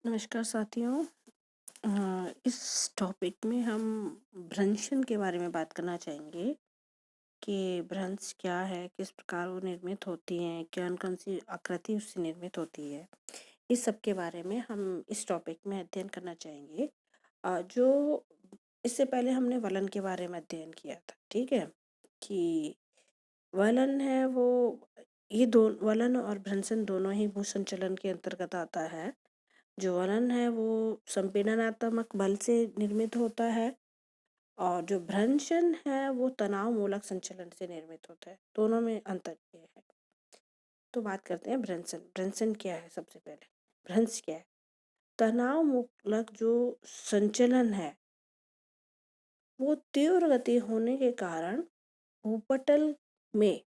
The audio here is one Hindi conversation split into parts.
नमस्कार साथियों। इस टॉपिक में हम भ्रंशन के बारे में बात करना चाहेंगे कि भ्रंश क्या है, किस प्रकार वो निर्मित होती हैं, कौन-कौन सी आकृति उससे निर्मित होती है। इस सब के बारे में हम इस टॉपिक में अध्ययन करना चाहेंगे। जो इससे पहले हमने वलन के बारे में अध्ययन किया था, ठीक है? कि वलन है वो ये दो वलन और भ्रंशन दोनों ही भूसंचलन के अंतर्गत आता है। जो वलन है वो संपीड़नात्मक बल से निर्मित होता है और जो भ्रंशन है वो तनाव मूलक संचलन से निर्मित होता है। दोनों में अंतर ये है। तो बात करते हैं भ्रंशन। भ्रंशन क्या है? सबसे पहले भ्रंश क्या है? तनाव मूलक जो संचलन है वो तीव्र गति होने के कारण भूपटल में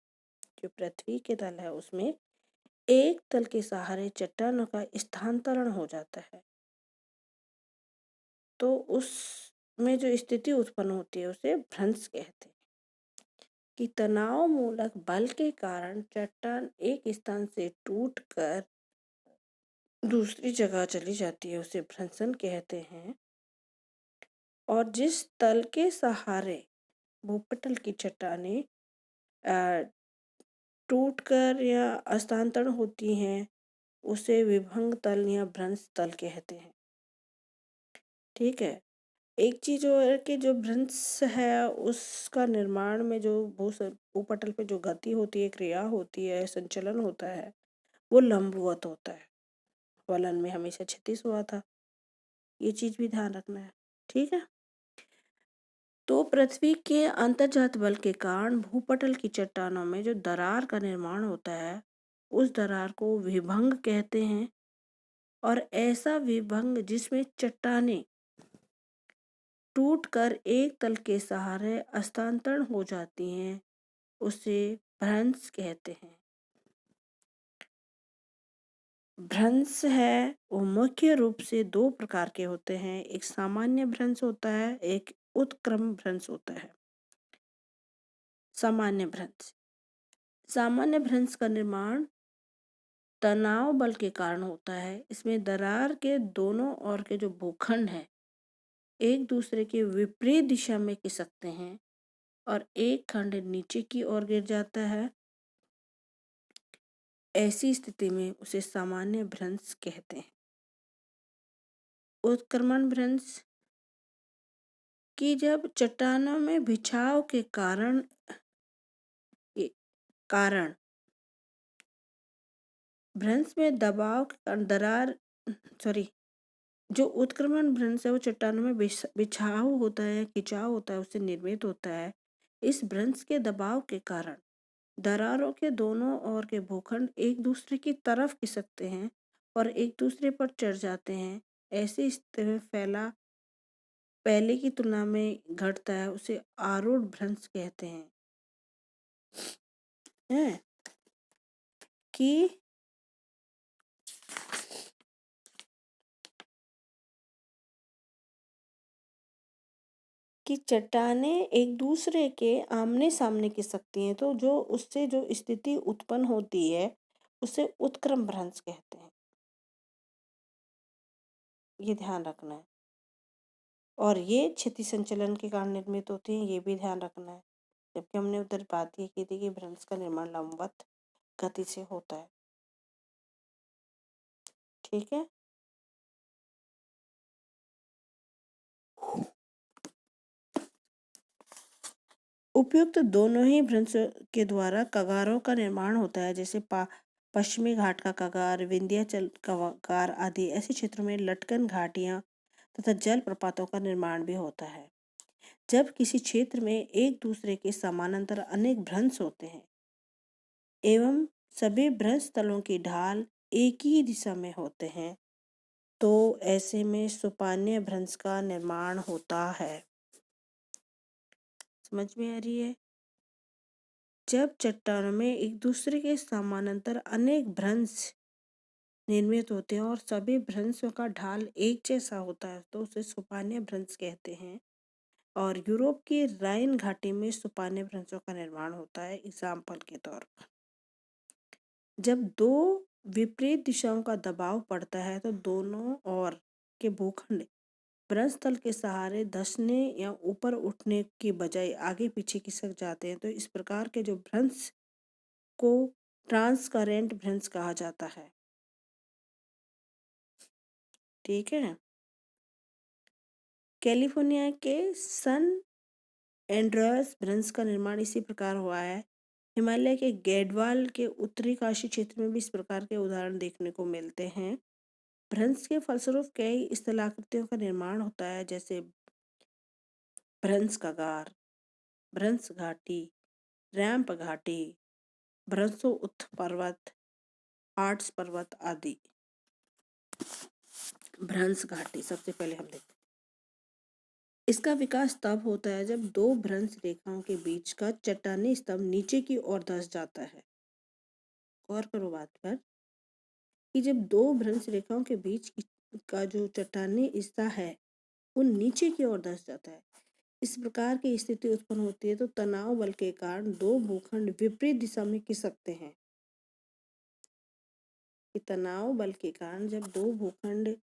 जो पृथ्वी के तल है उसमें एक तल के सहारे चट्टानों का स्थानांतरण हो जाता है। तो उसमें जो स्थिति उत्पन्न होती है उसे भ्रंश कहते हैं। कि तनाव मूलक बल के कारण चट्टान एक स्थान से टूटकर दूसरी जगह चली जाती है, उसे भ्रंशन कहते हैं। और जिस तल के सहारे भूपटल की चट्टानें टूटकर या स्थानांतरण होती हैं उसे विभंग तल या भ्रंश तल कहते हैं। ठीक है। एक चीज और है कि जो भ्रंश है उसका निर्माण में जो भूपटल पे जो गति होती है, क्रिया होती है, संचलन होता है वो लंबवत होता है। वलन में हमेशा क्षैतिज हुआ था, ये चीज भी ध्यान रखना है। ठीक है। तो पृथ्वी के अंतर्जात बल के कारण भूपटल की चट्टानों में जो दरार का निर्माण होता है उस दरार को विभंग कहते हैं। और ऐसा विभंग जिसमें चट्टानें टूटकर एक तल के सहारे स्थानांतरण हो जाती हैं उसे भ्रंश कहते हैं। भ्रंश है वो मुख्य रूप से दो प्रकार के होते हैं। एक सामान्य भ्रंश होता है, एक उत्क्रम भ्रंश होता है। सामान्य भ्रंश का निर्माण तनाव बल के कारण होता है। इसमें दरार के दोनों ओर के जो भूखंड है एक दूसरे के विपरीत दिशा में खिसकते हैं और एक खंड नीचे की ओर गिर जाता है। ऐसी स्थिति में उसे सामान्य भ्रंश कहते हैं। उत्क्रमण भ्रंश कि जब चट्टानों में बिछाव के कारण भ्रंश में दबाव जो उत्क्रमण भ्रंश है वो चट्टानों में बिछाव होता है, खिंचाव होता है, उससे निर्मित होता है। इस भ्रंश के दबाव के कारण दरारों के दोनों ओर के भूखंड एक दूसरे की तरफ खिसकते हैं और एक दूसरे पर चढ़ जाते हैं। ऐसी स्थिति में पहले की तुलना में घटता है, उसे आरूढ़ भ्रंश कहते हैं। कि चट्टानें एक दूसरे के आमने सामने खिसकती हैं तो जो उससे जो स्थिति उत्पन्न होती है उसे उत्क्रम भ्रंश कहते हैं। ये ध्यान रखना है। और ये क्षिति संचलन के कारण निर्मित होती हैं, ये भी ध्यान रखना है। जबकि हमने उधर बात ये की थी कि भ्रंश का निर्माण लंबवत गति से होता है। ठीक है। उपयुक्त दोनों ही भ्रंश के द्वारा कगारों का निर्माण होता है, जैसे पश्चिमी घाट का कगार, विंध्याचल कगार आदि। ऐसे क्षेत्रों में लटकन घाटियां तथा जलप्रपातों का निर्माण भी होता है। जब किसी क्षेत्र में एक दूसरे के समानांतर अनेक भ्रंश होते हैं एवं सभी भ्रंश तलों की ढाल एक ही दिशा में होते हैं तो ऐसे में सोपान्य भ्रंश का निर्माण होता है। समझ में आ रही है? जब चट्टानों में एक दूसरे के समानांतर अनेक भ्रंश निर्मित होते हैं और सभी भ्रंशों का ढाल एक जैसा होता है तो उसे सोपान्य भ्रंश कहते हैं। और यूरोप की राइन घाटी में सोपान्य भ्रंशों का निर्माण होता है। एग्जाम्पल के तौर पर जब दो विपरीत दिशाओं का दबाव पड़ता है तो दोनों ओर के भूखंड भ्रंश तल के सहारे धंसने या ऊपर उठने की बजाय आगे पीछे खिसक जाते हैं। तो इस प्रकार के जो भ्रंश को ट्रांसकरेंट भ्रंश कहा जाता है। ठीक है। कैलिफोर्निया के सन एंड्रियास भ्रंश का निर्माण इसी प्रकार हुआ है। हिमालय के गैडवाल के उत्तरी काशी क्षेत्र में भी इस प्रकार के उदाहरण देखने को मिलते हैं। भ्रंश के फलस्वरूप कई स्थलाकृतियों का निर्माण होता है, जैसे भ्रंश कगार, भ्रंश घाटी, रैंप घाटी, भ्रंशोत्थ पर्वत, आर्ट्स पर्वत आदि। भ्रंश घाटी सबसे पहले हम देखते हैं। इसका विकास तब होता है जब दो भ्रंश रेखाओं के बीच का चट्टानी स्तंभ नीचे की ओर धंस जाता है। गौर करो बात पर कि जब दो भ्रंश रेखाओं के बीच का जो चट्टानी हिस्सा है वो नीचे की ओर धंस जाता है, इस प्रकार की स्थिति उत्पन्न होती है तो तनाव बल के कारण दो भूखंड विपरीत दिशा में खिसकते हैं। कि तनाव बल के कारण जब दो भूखंड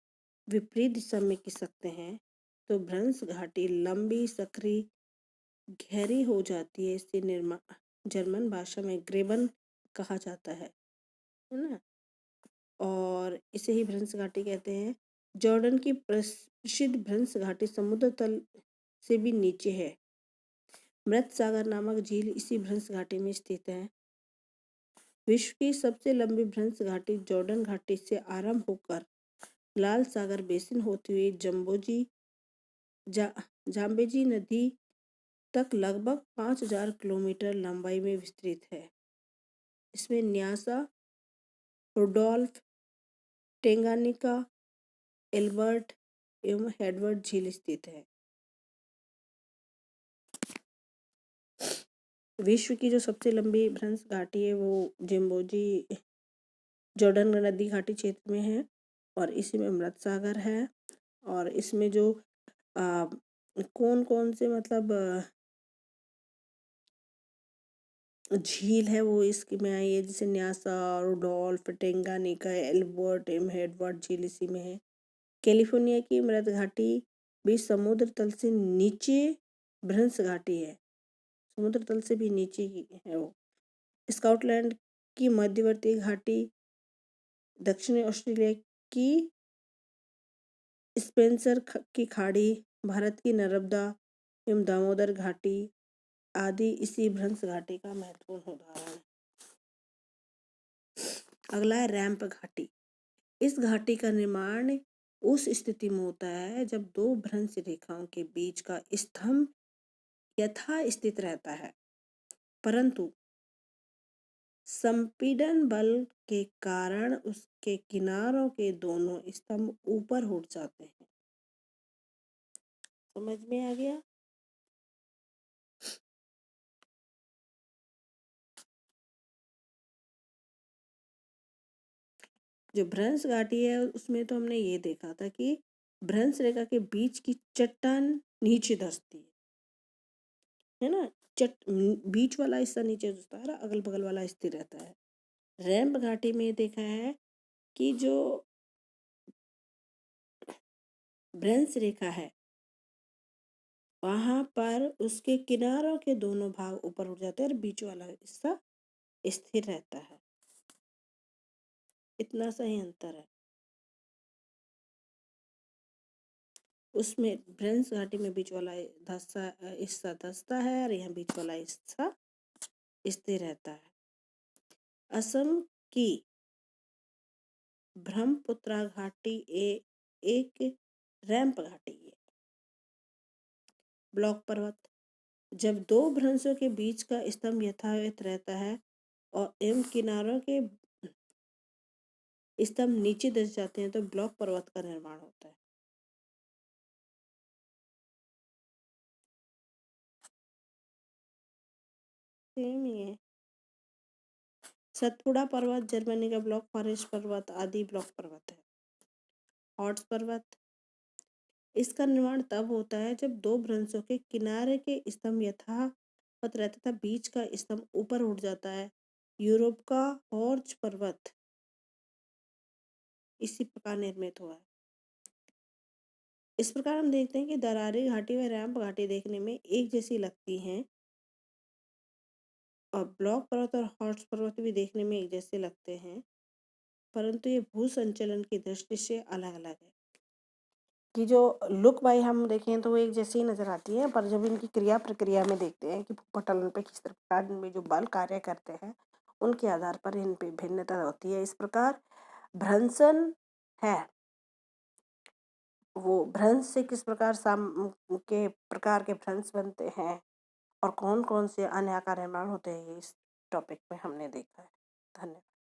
विपरीत दिशा में खिसकते हैं तो भ्रंश घाटी लंबी, सकरी, गहरी हो जाती है। इसे जर्मन भाषा में ग्रेबन कहा जाता है ना। और इसे ही भ्रंश घाटी कहते हैं। जॉर्डन की प्रसिद्ध भ्रंश घाटी समुद्र तल से भी नीचे है। मृत सागर नामक झील इसी भ्रंश घाटी में स्थित है। विश्व की सबसे लंबी भ्रंश घाटी जॉर्डन घाटी से आरंभ होकर लाल सागर बेसिन होती हुई जाम्बेजी नदी तक लगभग 5000 किलोमीटर लंबाई में विस्तृत है। इसमें न्यासा, रुडोल्फ, टेंगानिका, एल्बर्ट एवं हेडवर्ड झील स्थित है। विश्व की जो सबसे लंबी भ्रंश घाटी है वो जिम्बोजी जॉर्डन नदी घाटी क्षेत्र में है और इसी में मृत सागर है। और इसमें जो कौन कौन से मतलब झील है वो इसमें आई है, जैसे न्यासा, रुडोल्फ, टेंगानिका, एल्बर्ट एवं हेडवर्ड झील इसी में है। कैलिफोर्निया की मृत घाटी भी समुद्र तल से नीचे भ्रंश घाटी है, समुद्र तल से भी नीचे की है वो। स्कॉटलैंड की मध्यवर्ती घाटी, दक्षिणी ऑस्ट्रेलिया की स्पेंसर की खाड़ी, भारत की नर्मदा एवं दामोदर घाटी आदि इसी भ्रंश घाटी का महत्वपूर्ण उदाहरण है। अगला है रैंप घाटी। इस घाटी का निर्माण उस स्थिति में होता है जब दो भ्रंश रेखाओं के बीच का स्तंभ यथा स्थित रहता है, परंतु संपीड़न बल के कारण उसके किनारों के दोनों स्तंभ ऊपर उठ जाते हैं। समझ में आ गया? जो भ्रंश घाटी है उसमें तो हमने ये देखा था कि भ्रंश रेखा के बीच की चट्टान नीचे धंसती है ना। बीच वाला हिस्सा नीचे धंसता है, अगल बगल वाला स्थिर रहता है। रैंप घाटी में देखा है कि जो भ्रंश रेखा है वहां पर उसके किनारों के दोनों भाग ऊपर उठ जाते हैं और बीच वाला हिस्सा स्थिर रहता है। इतना सा ही अंतर है। उसमें भ्रंश घाटी में बीच वाला हिस्सा धंसता है और यहाँ बीच वाला हिस्सा स्थिर रहता है। असम की ब्रह्मपुत्रा घाटी एक रैंप घाटी है। ब्लॉक पर्वत। जब दो भ्रंशों के बीच का स्तंभ यथावत रहता है और एवं किनारों के स्तंभ नीचे धंस जाते हैं तो ब्लॉक पर्वत का निर्माण होता है। सेम ही है। सतपुड़ा पर्वत जर्मनी का ब्लॉक फॉरेस्ट पर्वत आदि ब्लॉक पर्वत है। हॉर्स पर्वत। इसका निर्माण तब होता है जब दो भ्रंशों के किनारे के स्तंभ यथावत रहता था, बीच का स्तंभ ऊपर उठ जाता है। यूरोप का हॉर्स पर्वत इसी प्रकार निर्मित हुआ है। इस प्रकार हम देखते हैं कि दरारी घाटी व रैंप घाटी देखने में एक जैसी लगती हैं और ब्लॉक पर्वत और हॉर्स पर्वत भी देखने में एक जैसे लगते हैं, परंतु ये भू संचलन की दृष्टि से अलग अलग है। कि जो लुक वाइज हम देखें तो वो एक जैसी ही नजर आती है, पर जब इनकी क्रिया प्रक्रिया में देखते हैं कि भूपटल पे किस प्रकार इनमें जो बल कार्य करते हैं, उनके आधार पर इन पे भिन्नता होती है। इस प्रकार भ्रंशन है, वो भ्रंश से किस प्रकार के प्रकार के भ्रंश बनते हैं और कौन कौन से अन्य आकार निर्माण होते हैं, इस टॉपिक में हमने देखा है। धन्यवाद।